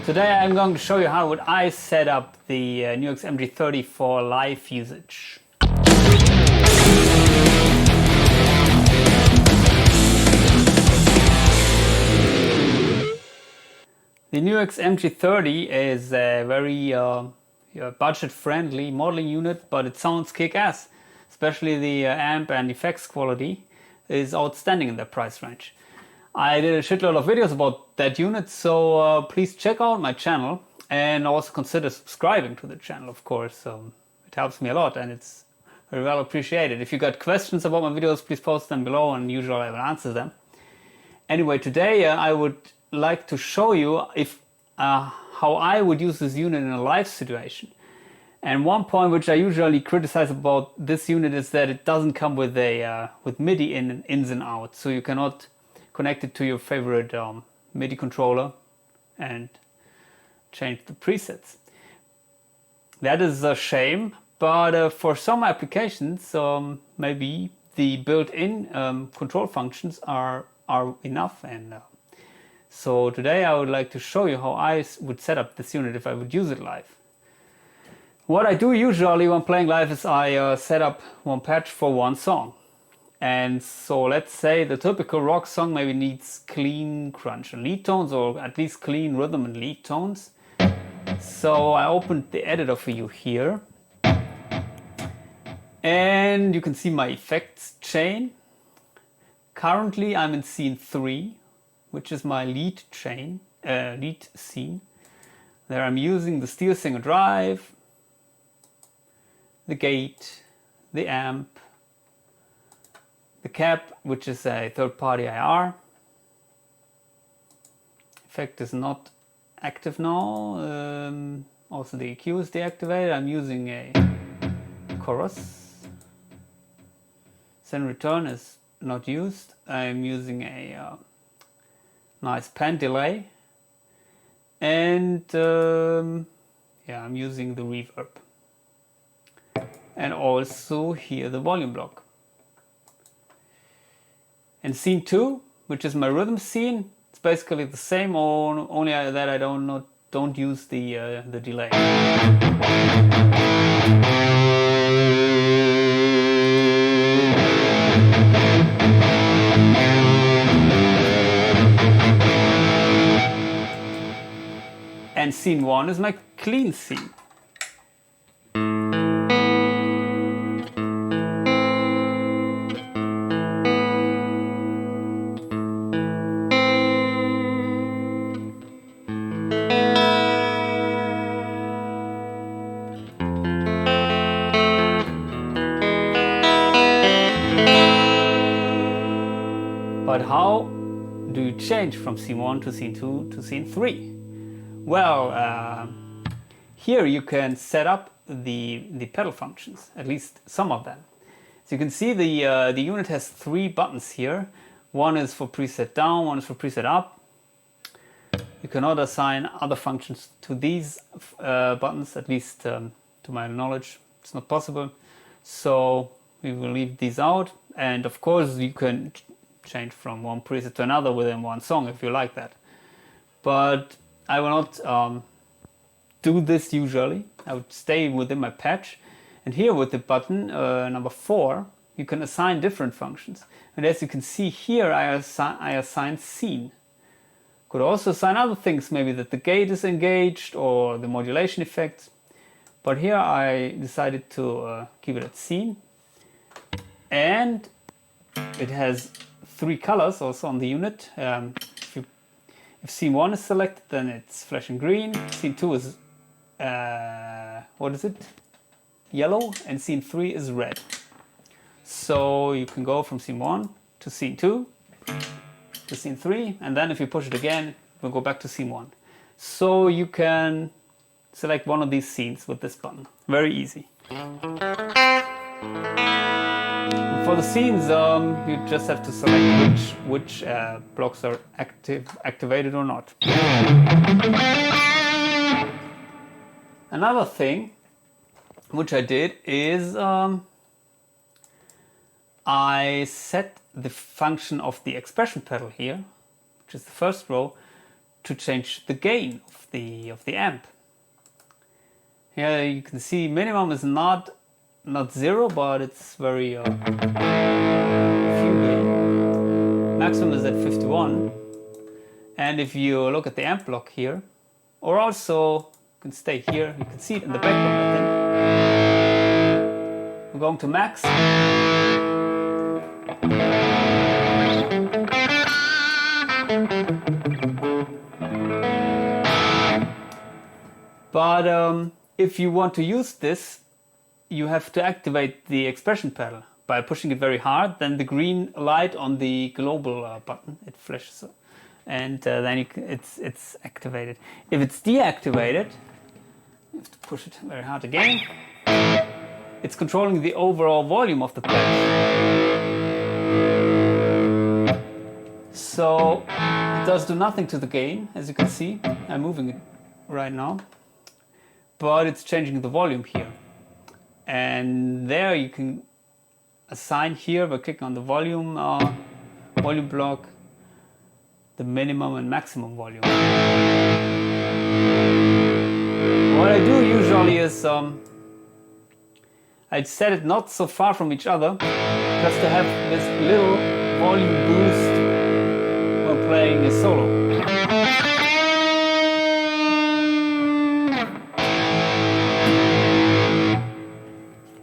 Today I'm going to show you how would I set up the NUX Mg-30 for live usage. The NUX Mg-30 is a very budget-friendly modeling unit, but it sounds kick-ass. Especially the amp and effects quality is outstanding in that price range. I did a shitload of videos about that unit, so please check out my channel and also consider subscribing to the channel, of course. It helps me a lot and it's very well appreciated. If you got questions about my videos, please post them below and usually I will answer them. Anyway, today I would like to show you how I would use this unit in a live situation. And one point which I usually criticize about this unit is that it doesn't come with MIDI ins and outs, so you cannot connect it to your favorite MIDI controller and change the presets. That is a shame, but for some applications maybe the built-in control functions are enough. And so today I would like to show you how I would set up this unit if I would use it live. What I do usually when playing live is I set up one patch for one song. And so let's say the typical rock song maybe needs clean crunch and lead tones, or at least clean rhythm and lead tones. So I opened the editor for you here. And you can see my effects chain. Currently I'm in scene 3, which is my lead scene. There I'm using the steel singer drive, the gate, the amp, the cap, which is a third-party IR. Effect is not active now. Also the EQ is deactivated. I'm using a chorus. Send return is not used. I'm using a nice pan delay. And yeah, I'm using the reverb. And also here the volume block. And scene 2, which is my rhythm scene, it's basically the same, only that I don't use the delay. And scene 1 is my clean scene. But how do you change from scene 1 to scene 2 to scene 3? Well, here you can set up the pedal functions, at least some of them. So you can see the unit has 3 buttons here. One is for preset down, one is for preset up. You cannot assign other functions to these buttons, at least to my knowledge, it's not possible. So we will leave these out, and of course you can change from one preset to another within one song if you like that. But I will not do this usually. I would stay within my patch. And here with the button number 4, you can assign different functions. And as you can see here, I assign scene. Could also assign other things, maybe that the gate is engaged or the modulation effects. But here I decided to keep it at scene. And it has 3 colors also on the unit. If scene 1 is selected, then it's flashing green. Scene 2 is, what is it? Yellow. And scene 3 is red. So you can go from scene 1 to scene 2 to scene 3. And then if you push it again, we'll go back to scene 1. So you can select one of these scenes with this button. Very easy. For the scenes, you just have to select which blocks are activated or not. Another thing which I did is I set the function of the expression pedal here, which is the first row, to change the gain of the amp. Here you can see minimum is not 0, but it's very few gain. Maximum is at 51. And if you look at the amp block here, or also you can stay here, you can see it in the background, I think. We're going to max. But if you want to use this, you have to activate the expression pedal by pushing it very hard. Then the green light on the global button, it flashes, and then it's activated. If it's deactivated, you have to push it very hard again. It's controlling the overall volume of the patch. So it does do nothing to the gain, as you can see. I'm moving it right now. But it's changing the volume here. And there you can assign here by clicking on the volume block, the minimum and maximum volume. What I do usually is I'd set it not so far from each other, just to have this little volume boost when playing a solo.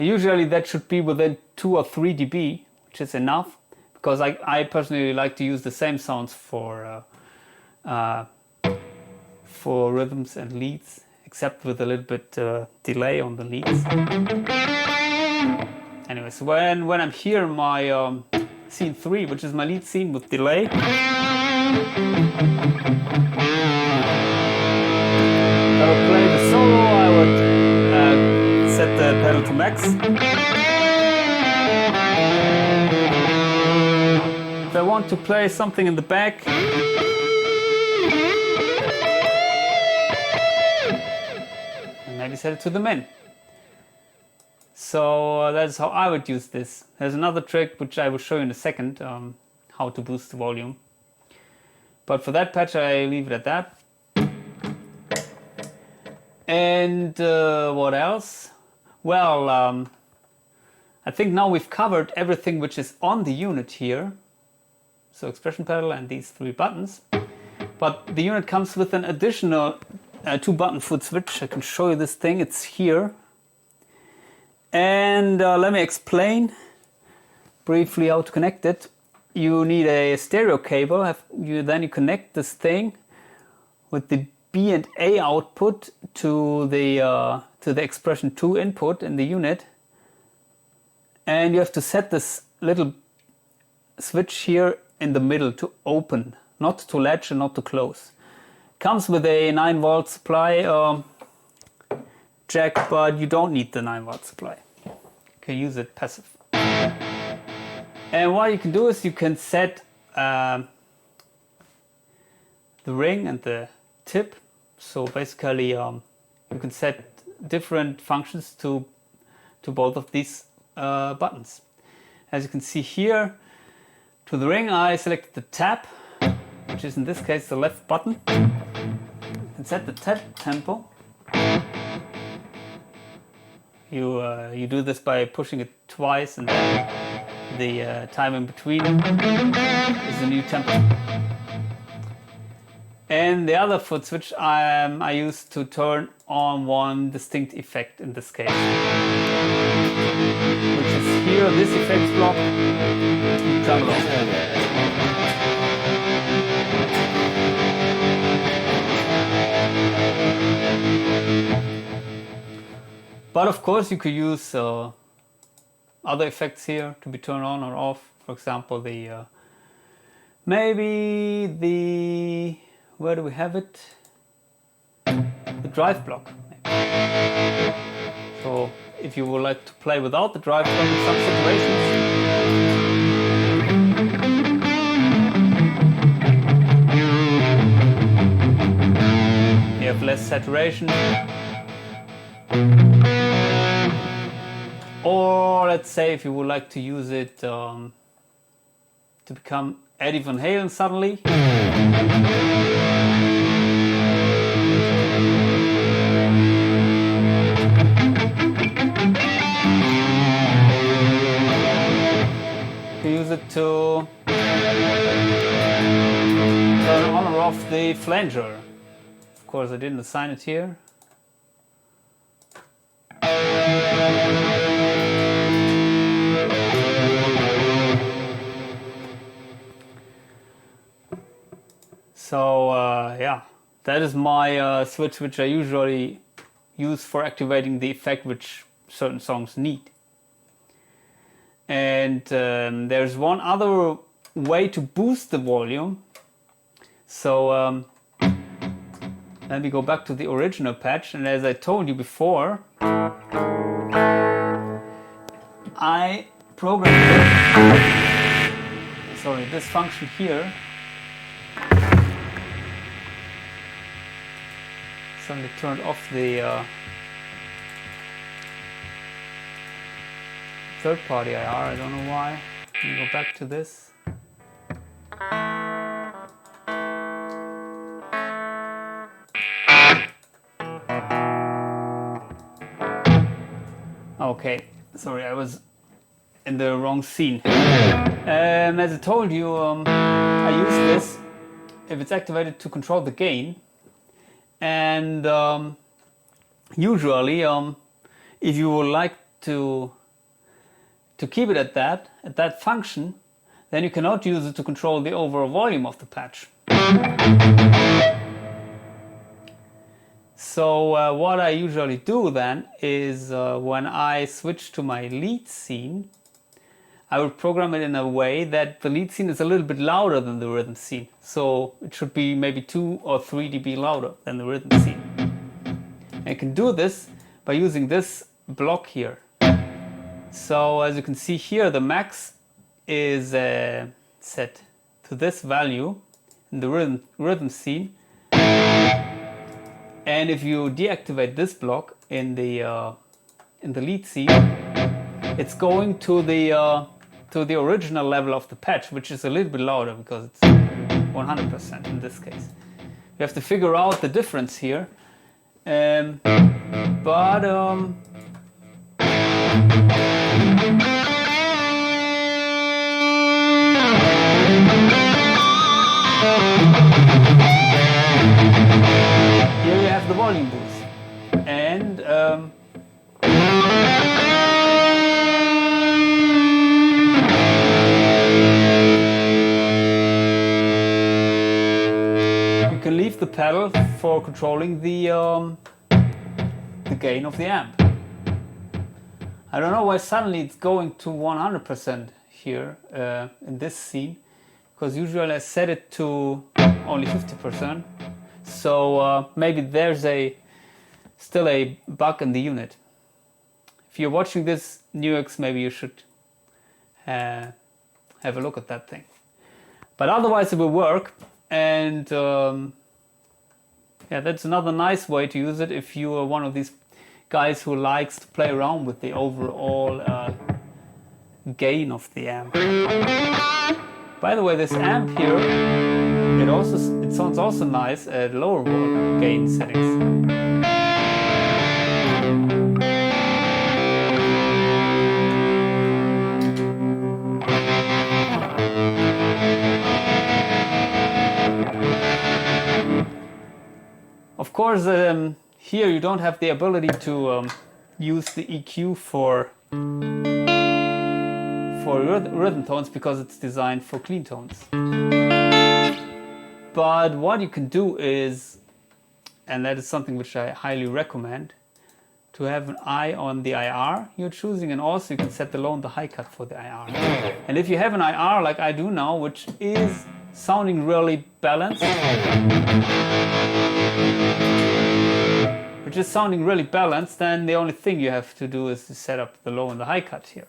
Usually that should be within 2 or 3 dB, which is enough, because I personally like to use the same sounds for rhythms and leads, except with a little bit delay on the leads. Anyways, when I'm here in my scene 3, which is my lead scene with delay, I would play the solo, I would set the pedal to max. If I want to play something in the back, maybe set it to the min. So that's how I would use this. There's another trick which I will show you in a second, how to boost the volume. But for that patch I leave it at that. And what else? Well, I think now we've covered everything which is on the unit here. So expression pedal and these 3 buttons. But the unit comes with an additional 2-button foot switch. I can show you this thing, it's here. And let me explain briefly how to connect it. You need a stereo cable. Then you connect this thing with the B and A output to the expression 2 input in the unit, and you have to set this little switch here in the middle to open, not to latch and not to close. Comes with a 9-volt supply jack, but you don't need the 9-volt supply. You can use it passive. And what you can do is you can set the ring and the tip. So basically you can set different functions to both of these buttons. As you can see here, to the ring I selected the tap, which is in this case the left button, and set the tap tempo. You do this by pushing it twice, and then the time in between is the new tempo. And the other foot switch I used to turn on one distinct effect in this case, which is here, this effects block. Turn it on. But of course you could use other effects here to be turned on or off. For example, the maybe the, where do we have it? The drive block. So if you would like to play without the drive block in some situations, you have less saturation. Or let's say if you would like to use it to become Eddie Van Halen suddenly. flanger. Of course, I didn't assign it here. So yeah, that is my switch which I usually use for activating the effect which certain songs need. And there's one other way to boost the volume. So let me go back to the original patch, and as I told you before, I programmed this function here. Suddenly turned off the third-party IR. I don't know why. Let me go back to this. Okay, sorry, I was in the wrong scene. As I told you, I use this if it's activated to control the gain. And usually, if you would like to keep it at that function, then you cannot use it to control the overall volume of the patch. So what I usually do then is when I switch to my lead scene, I would program it in a way that the lead scene is a little bit louder than the rhythm scene. So it should be maybe 2 or 3 dB louder than the rhythm scene. And I can do this by using this block here. So as you can see here, the max is set to this value in the rhythm scene. And if you deactivate this block in the lead scene, it's going to the original level of the patch, which is a little bit louder because it's 100% in this case. You have to figure out the difference here. Here you have the volume boost. And you can leave the pedal for controlling the gain of the amp. I don't know why suddenly it's going to 100% here in this scene, because usually I set it to only 50%. So maybe there's still a bug in the unit. If you're watching this NUX, maybe you should have a look at that thing. But otherwise it will work. And yeah, that's another nice way to use it if you are one of these guys who likes to play around with the overall gain of the amp. By the way, this amp here, it sounds also nice at lower gain settings. Of course, here you don't have the ability to use the EQ for rhythm tones because it's designed for clean tones. But what you can do is, and that is something which I highly recommend, to have an eye on the IR you're choosing, and also you can set the low and the high cut for the IR. And if you have an IR like I do now, which is sounding really balanced, then the only thing you have to do is to set up the low and the high cut here.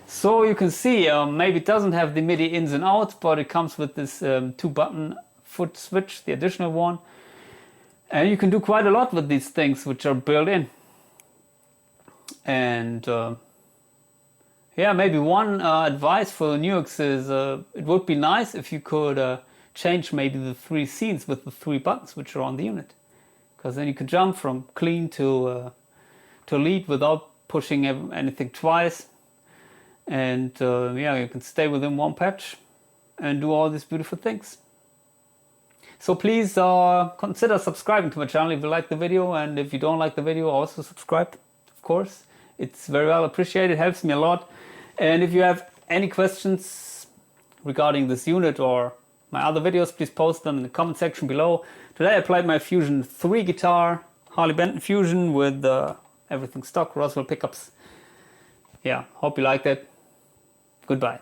So you can see, maybe it doesn't have the MIDI ins and outs, but it comes with this 2-button foot switch, the additional one. And you can do quite a lot with these things which are built in. And yeah, maybe one advice for the NUX is it would be nice if you could change maybe the 3 scenes with the 3 buttons which are on the unit. Because then you can jump from clean to lead without pushing anything twice. And yeah, you can stay within one patch and do all these beautiful things. So please consider subscribing to my channel if you like the video, and if you don't like the video, also subscribe, of course. It's very well appreciated, helps me a lot. And if you have any questions regarding this unit or my other videos, please post them in the comment section below. Today I played my Fusion 3 guitar, Harley Benton Fusion with everything stock, Roswell pickups. Yeah, hope you liked it. Goodbye.